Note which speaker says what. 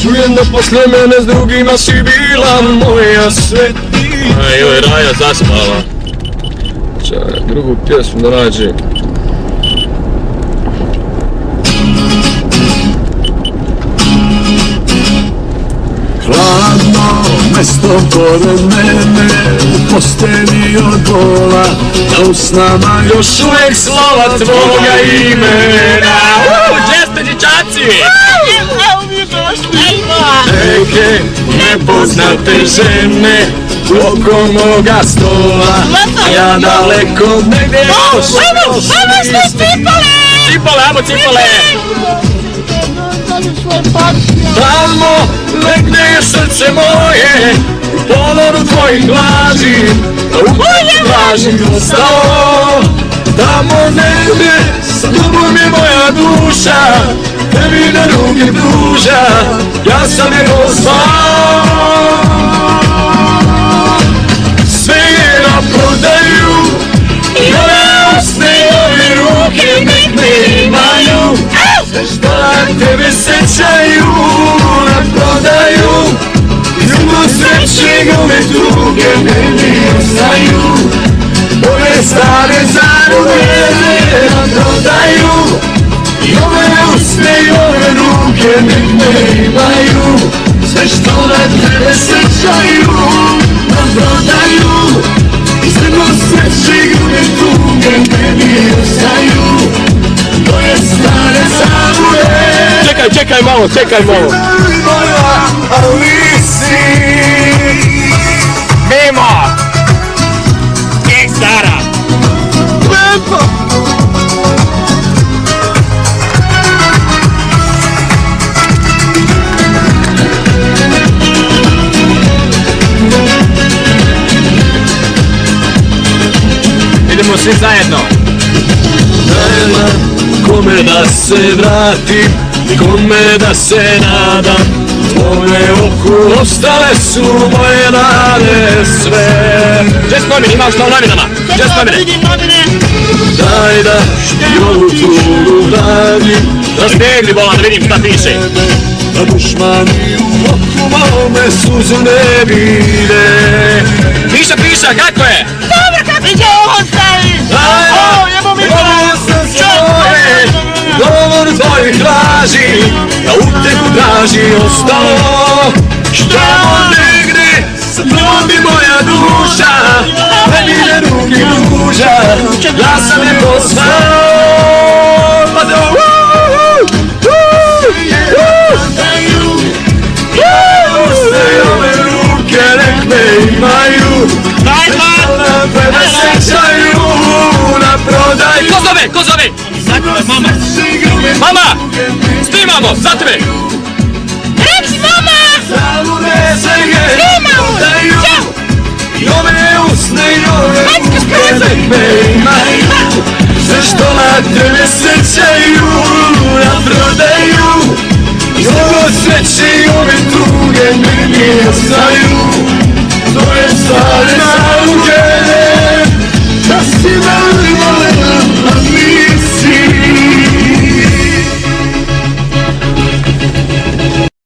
Speaker 1: Čujem da posle mene s drugima si bila moja sve. A joj, Raja zaspala. Čaj, drugu pjesmu da nađem.
Speaker 2: Hladno mesto pored mene, u postelji od bola, a u snama još uvijek slova tvoga imena.
Speaker 1: Gdje ste, dječaci?
Speaker 3: Evo mi je došli.
Speaker 2: Neke nepoznate žene oko moga stola, a ja daleko negdje još
Speaker 3: Sve cipale!
Speaker 1: Cipale, ajmo cipale!
Speaker 2: Tamo legne je srce moje, u ponoru tvojih laži, a u tvojih laži ostao. Tamo negdje sa tobom je moja duša, tebi na ruke pruža, ja sam je pozvao. Sve je na prodaju, i ove usne i ove ruke nek me imaju. Sve što na tebe sećaju, na prodaju, ljubav sreće i ove tuge meni ostaju. Ove stare zaruke na prodaju, i ove usne i ove ruke nek me imaju. Sve što na tebe sećaju, na prodaju, ljubav sreće i ove tuge meni ostaju. Moje stare zavure.
Speaker 1: Čekaj malo, čekaj malo.
Speaker 2: Moja Alisi.
Speaker 1: Mimo! Gdje stara?
Speaker 2: Lepo.
Speaker 1: Idemo svi zajedno.
Speaker 2: Nema kome da se vratim, kome da se nadam. Moje oku ostale su moje nade sve.
Speaker 1: Gdje s novine, imaš na novinama? Gdje s novine?
Speaker 3: Vidim novine.
Speaker 2: Daj da i ovu tugu vradim,
Speaker 1: Da snegli bolan, da vidim šta piše.
Speaker 2: da dušmani u oku mome suzu ne vide.
Speaker 1: Piša, kako je?
Speaker 3: Dobro, kako će ovo stavi? O, jebo mi
Speaker 2: Govor tvojih laži, da uteku traži ostalo. Tamo negdje sa tobom bi moja duša, tebi ne ruke pruža, ja sam je pozvao. Pa da Uste ove ruke nek me imaju, na tebe sećaju, na prodaju.
Speaker 1: Ko zove? Mama! Mama! Snimamo, za tebe!
Speaker 3: Reci, mama!
Speaker 2: Snimamo! I ove usne i ove ruke nek me imaju, sve što na tebe sećaju, na prodaju. I ovo sreće i ove tuge meni ostaju.